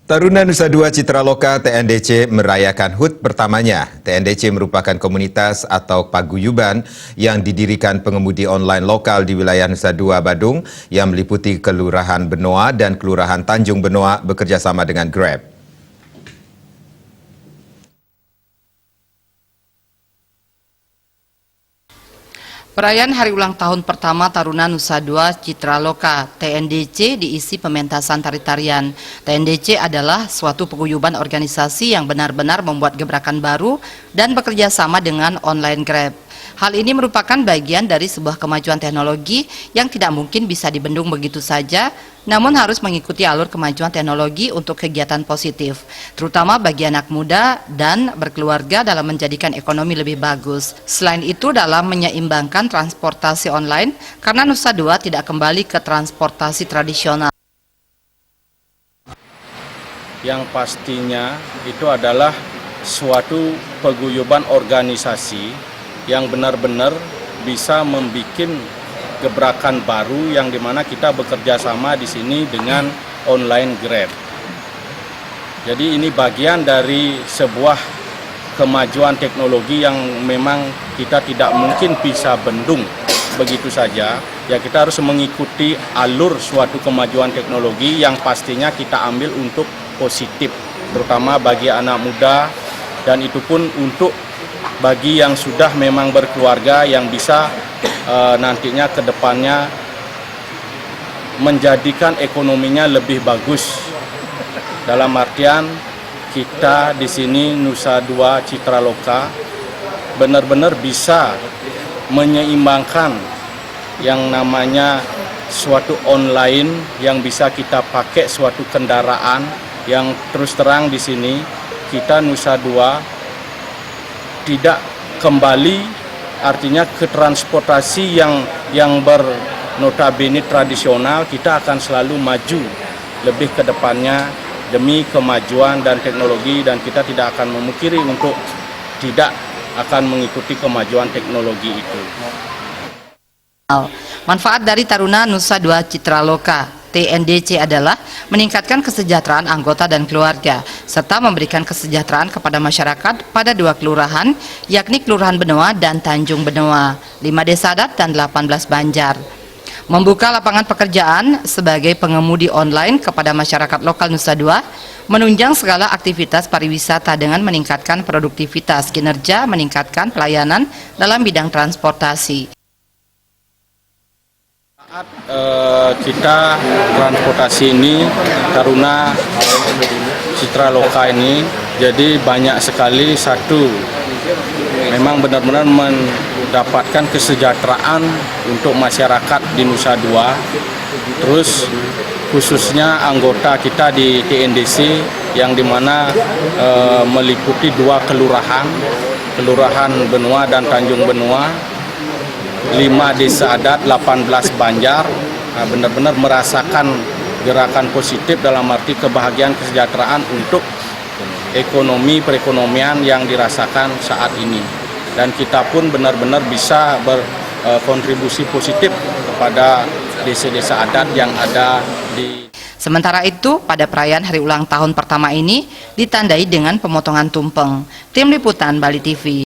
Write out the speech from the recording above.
Taruna Nusa Dua Citraloka TNDC merayakan HUT pertamanya. TNDC merupakan komunitas atau paguyuban yang didirikan pengemudi online lokal di wilayah Nusa Dua Badung yang meliputi Kelurahan Benoa dan Kelurahan Tanjung Benoa bekerjasama dengan Grab. Perayaan hari ulang tahun pertama Taruna Nusa Dua Citraloka (TNDC) diisi pementasan tari-tarian. TNDC adalah suatu paguyuban organisasi yang benar-benar membuat gebrakan baru dan bekerja sama dengan online Grab. Hal ini merupakan bagian dari sebuah kemajuan teknologi yang tidak mungkin bisa dibendung begitu saja, namun harus mengikuti alur kemajuan teknologi untuk kegiatan positif, terutama bagi anak muda dan berkeluarga dalam menjadikan ekonomi lebih bagus. Selain itu, dalam menyeimbangkan transportasi online, karena Nusa Dua tidak kembali ke transportasi tradisional. Yang pastinya itu adalah suatu paguyuban organisasi yang benar-benar bisa membuat gebrakan baru yang dimana kita bekerja sama di sini dengan online Grab. Jadi ini bagian dari sebuah kemajuan teknologi yang memang kita tidak mungkin bisa bendung begitu saja. Ya, kita harus mengikuti alur suatu kemajuan teknologi yang pastinya kita ambil untuk positif, terutama bagi anak muda, dan itu pun untuk bagi yang sudah memang berkeluarga yang bisa nantinya ke depannya menjadikan ekonominya lebih bagus. Dalam artian kita di sini Nusa Dua Citraloka benar-benar bisa menyeimbangkan yang namanya suatu online yang bisa kita pakai suatu kendaraan yang terus terang di sini kita Nusa Dua tidak kembali artinya ke transportasi yang bernotabene tradisional. Kita akan selalu maju lebih ke depannya demi kemajuan dan teknologi, dan kita tidak akan memungkiri untuk tidak akan mengikuti kemajuan teknologi itu. Manfaat dari Taruna Nusa Dua Citraloka TNDC adalah meningkatkan kesejahteraan anggota dan keluarga, serta memberikan kesejahteraan kepada masyarakat pada 2 kelurahan, yakni Kelurahan Benoa dan Tanjung Benoa, 5 desa adat dan 18 banjar. Membuka lapangan pekerjaan sebagai pengemudi online kepada masyarakat lokal Nusa Dua, menunjang segala aktivitas pariwisata dengan meningkatkan produktivitas kinerja, meningkatkan pelayanan dalam bidang transportasi. Kita transportasi ini Taruna Citraloka ini jadi banyak sekali, satu memang benar-benar mendapatkan kesejahteraan untuk masyarakat di Nusa Dua, terus khususnya anggota kita di TNDC yang dimana meliputi 2 kelurahan, Kelurahan Benoa dan Tanjung Benoa, 5 desa adat, 18 banjar, benar-benar merasakan gerakan positif dalam arti kebahagiaan kesejahteraan untuk ekonomi perekonomian yang dirasakan saat ini. Dan kita pun benar-benar bisa berkontribusi positif kepada desa-desa adat yang ada di. Sementara itu, pada perayaan hari ulang tahun pertama ini ditandai dengan pemotongan tumpeng. Tim Liputan Bali TV.